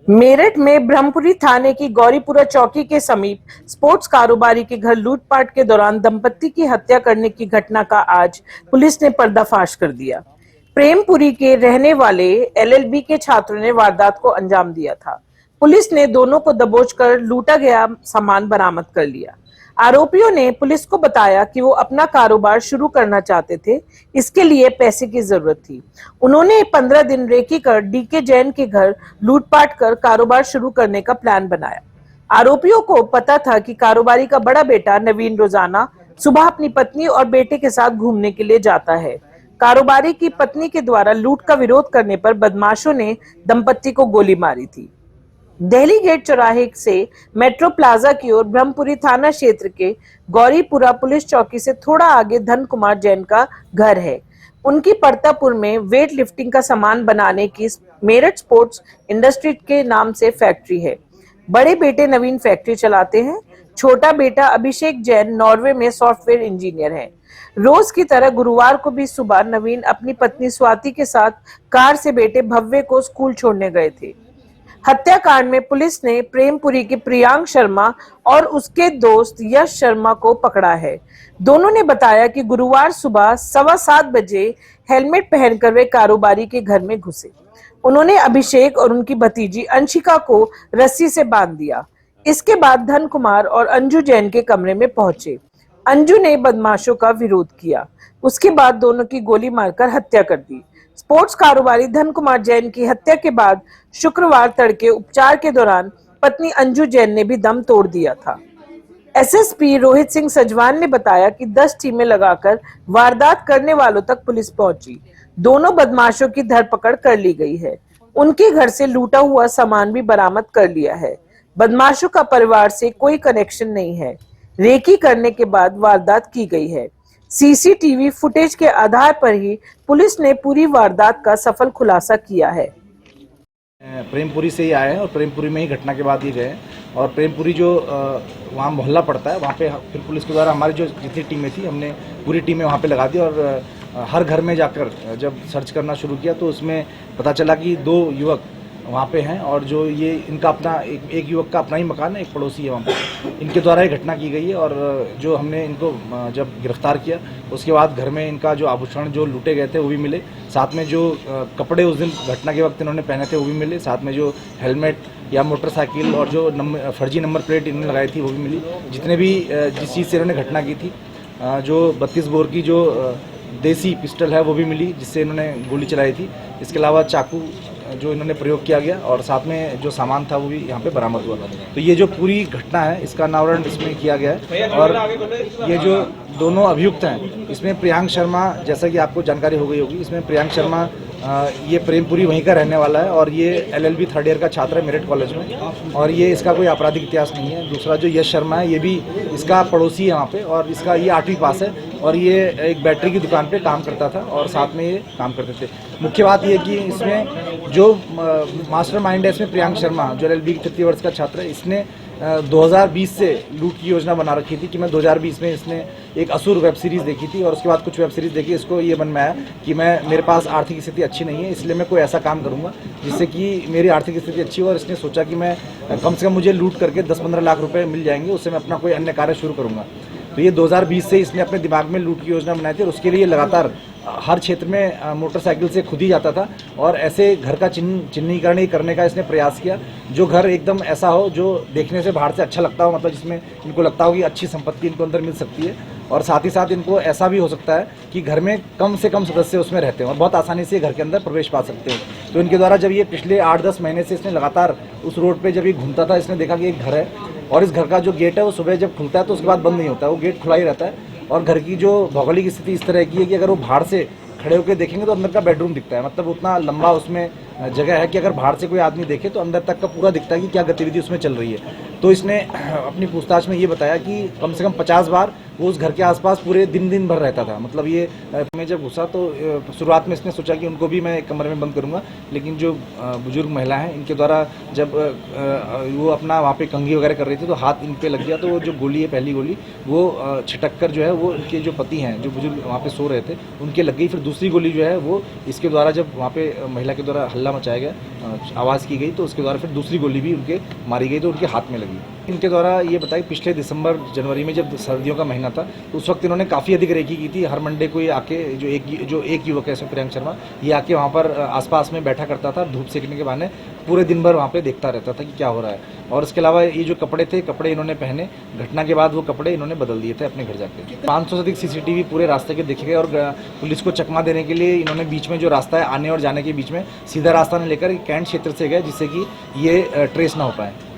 मेरठ में ब्रह्मपुरी थाने की गौरीपुरा चौकी के समीप स्पोर्ट्स कारोबारी के घर लूटपाट के दौरान दंपत्ति की हत्या करने की घटना का आज पुलिस ने पर्दाफाश कर दिया। प्रेमपुरी के रहने वाले एलएलबी के छात्रों ने वारदात को अंजाम दिया था। पुलिस ने दोनों को दबोचकर लूटा गया सामान बरामद कर लिया। आरोपियों ने पुलिस को बताया कि वो अपना कारोबार शुरू करना चाहते थे, इसके लिए पैसे की जरूरत थी। उन्होंने 15 दिन रेकी कर डीके जैन के घर लूटपाट कर कारोबार शुरू करने का प्लान बनाया। आरोपियों को पता था कि कारोबारी का बड़ा बेटा नवीन रोजाना सुबह अपनी पत्नी और बेटे के साथ घूमने के लिए जाता है। कारोबारी की पत्नी के द्वारा लूट का विरोध करने पर बदमाशों ने दंपत्ति को गोली मारी थी। दिल्ली गेट चौराहे से मेट्रो प्लाजा की ओर ब्रह्मपुरी थाना क्षेत्र के गौरीपुरा पुलिस चौकी से थोड़ा आगे धन कुमार जैन का घर है। उनकी परतापुर में वेट लिफ्टिंग का सामान बनाने की मेरठ स्पोर्ट्स इंडस्ट्री के नाम से फैक्ट्री है। बड़े बेटे नवीन फैक्ट्री चलाते हैं। छोटा बेटा अभिषेक जैन नॉर्वे में सॉफ्टवेयर इंजीनियर है। रोज की तरह गुरुवार को भी सुबह नवीन अपनी पत्नी स्वाति के साथ कार से बेटे भव्य को स्कूल छोड़ने गए थे। हत्याकांड में पुलिस ने प्रेमपुरी के प्रियांक शर्मा और उसके दोस्त यश शर्मा को पकड़ा है। दोनों ने बताया कि गुरुवार सुबह 7:15 बजे हेलमेट पहनकर वे कारोबारी के घर में घुसे। उन्होंने अभिषेक और उनकी भतीजी अंशिका को रस्सी से बांध दिया। इसके बाद धन कुमार और अंजू जैन के कमरे में पहुंचे। अंजू ने बदमाशों का विरोध किया। उसके बाद दोनों की गोली मारकर हत्या कर दी। स्पोर्ट्स कारोबारी धन कुमार जैन की हत्या के बाद शुक्रवार तड़के उपचार के दौरान पत्नी अंजू जैन ने भी दम तोड़ दिया था। एसएसपी रोहित सिंह सजवान ने बताया कि 10 टीमें लगाकर वारदात करने वालों तक पुलिस पहुंची। दोनों बदमाशों की धरपकड़ कर ली गई है। उनके घर से लूटा हुआ सामान भी बरामद कर लिया है। बदमाशों का परिवार से कोई कनेक्शन नहीं है। रेकी करने के बाद वारदात की गई है। सीसीटीवी फुटेज के आधार पर ही पुलिस ने पूरी वारदात का सफल खुलासा किया है। प्रेमपुरी से ही आए हैं और प्रेमपुरी में ही घटना के बाद ये गए और प्रेमपुरी जो वहाँ मोहल्ला पड़ता है वहाँ पे फिर पुलिस के द्वारा हमारी जो जितनी टीमें थी हमने पूरी टीमें वहाँ पे लगा दी और हर घर में जाकर जब सर्च करना शुरू किया तो उसमें पता चला कि 2 युवक वहाँ पे हैं और जो ये इनका अपना एक युवक का अपना ही मकान है, एक पड़ोसी है वहाँ पे। इनके द्वारा ये घटना की गई है और जो हमने इनको जब गिरफ्तार किया उसके बाद घर में इनका जो आभूषण जो लूटे गए थे वो भी मिले, साथ में जो कपड़े उस दिन घटना के वक्त इन्होंने पहने थे वो भी मिले, साथ में जो हेलमेट या मोटरसाइकिल और जो फर्जी नंबर प्लेट इन्होंने लगाई थी वो भी मिली। जितने भी जिस चीज़ से इन्होंने घटना की थी, जो 32 बोर की जो देसी पिस्टल है वो भी मिली जिससे इन्होंने गोली चलाई थी। इसके अलावा चाकू जो इन्होंने प्रयोग किया गया और साथ में जो सामान था वो भी यहाँ पे बरामद हुआ। तो ये जो पूरी घटना है इसका अनावरण इसमें किया गया है और ये जो दोनों अभियुक्त हैं इसमें प्रियांक शर्मा, जैसा कि आपको जानकारी हो गई होगी, इसमें प्रियांक शर्मा ये प्रेमपुरी वहीं का रहने वाला है और ये एलएलबी 3rd ईयर का छात्र है मेरठ कॉलेज में और ये इसका कोई आपराधिक इतिहास नहीं है। दूसरा जो यश शर्मा है ये भी इसका पड़ोसी है वहाँ पे और इसका ये 8वीं पास है और ये एक बैटरी की दुकान पे काम करता था और साथ में ये काम करते थे। मुख्य बात ये कि इसमें जो मास्टर माइंड है इसमें प्रियांक शर्मा जो एलएलबी 33 वर्ष का छात्र है, इसने 2020 से लूट की योजना बना रखी थी कि मैं 2020 में इसने एक असुर वेब सीरीज़ देखी थी और उसके बाद कुछ वेब सीरीज़ देखी। इसको ये मन में आया कि मेरे पास आर्थिक स्थिति अच्छी नहीं है, इसलिए मैं कोई ऐसा काम करूंगा जिससे कि मेरी आर्थिक स्थिति अच्छी हो और इसने सोचा कि मैं कम से कम मुझे लूट करके 10-15 लाख रुपए मिल जाएंगे, उससे मैं अपना कोई अन्य कार्य शुरू करूँगा। तो ये 2020 से इसने अपने दिमाग में लूट की योजना बनाई थी और उसके लिए लगातार हर क्षेत्र में मोटरसाइकिल से खुद ही जाता था और ऐसे घर का चिन्हीकरण करने का इसने प्रयास किया जो घर एकदम ऐसा हो जो देखने से बाहर से अच्छा लगता हो, मतलब जिसमें इनको लगता हो कि अच्छी संपत्ति इनको अंदर मिल सकती है और साथ ही साथ इनको ऐसा भी हो सकता है कि घर में कम से कम सदस्य उसमें रहते हैं और बहुत आसानी से घर के अंदर प्रवेश पा सकते हैं। तो इनके द्वारा जब ये पिछले 8-10 महीने से इसने लगातार उस रोड पर जब ये घूमता था, इसने देखा कि एक घर है और इस घर का जो गेट है वो सुबह जब खुलता है तो उसके बाद बंद नहीं होता है, वो गेट खुला ही रहता है और घर की जो भौगोलिक स्थिति इस तरह की है कि अगर वो बाहर से खड़े होकर देखेंगे तो अंदर का बेडरूम दिखता है, मतलब उतना लंबा उसमें जगह है कि अगर बाहर से कोई आदमी देखे तो अंदर तक का पूरा दिखता है कि क्या गतिविधि उसमें चल रही है। तो इसने अपनी पूछताछ में ये बताया कि कम से कम 50 बार वो उस घर के आसपास पूरे दिन भर रहता था। मतलब ये मैं जब घुसा तो शुरुआत में इसने सोचा कि उनको भी मैं एक कमरे में बंद करूंगा, लेकिन जो बुजुर्ग महिला हैं इनके द्वारा जब वो अपना वहाँ पे कंघी वगैरह कर रही थी तो हाथ इन पे लग गया, तो वो जो गोली है, पहली गोली वो छिटक कर जो है वो इनके जो पति हैं, जो बुजुर्ग वहाँ पे सो रहे थे, उनके लग गई। फिर दूसरी गोली जो है वो इसके द्वारा, जब वहाँ पे महिला के द्वारा हल्ला मचाया गया, आवाज़ की गई, तो उसके द्वारा फिर दूसरी गोली भी उनके मारी गई, तो उनके हाथ में लगी। इनके द्वारा ये बताया कि पिछले दिसंबर जनवरी में जब सर्दियों का महीना था तो उस वक्त इन्होंने काफ़ी अधिक रेकी की थी। हर मंडे को ये आके जो एक युवक है इसमें प्रियंक शर्मा, ये आके वहाँ पर आसपास में बैठा करता था, धूप सेकने के बहाने पूरे दिन भर वहाँ पे देखता रहता था कि क्या हो रहा है। और इसके अलावा ये जो कपड़े थे, कपड़े इन्होंने पहने, घटना के बाद वो कपड़े इन्होंने बदल दिए थे अपने घर जाके। 500 से अधिक CCTV पूरे रास्ते के देखे गए और पुलिस को चकमा देने के लिए इन्होंने बीच में जो रास्ता है आने और जाने के बीच में सीधा रास्ता नहीं लेकर कैंट क्षेत्र से गए, जिससे कि ये ट्रेस ना हो पाए।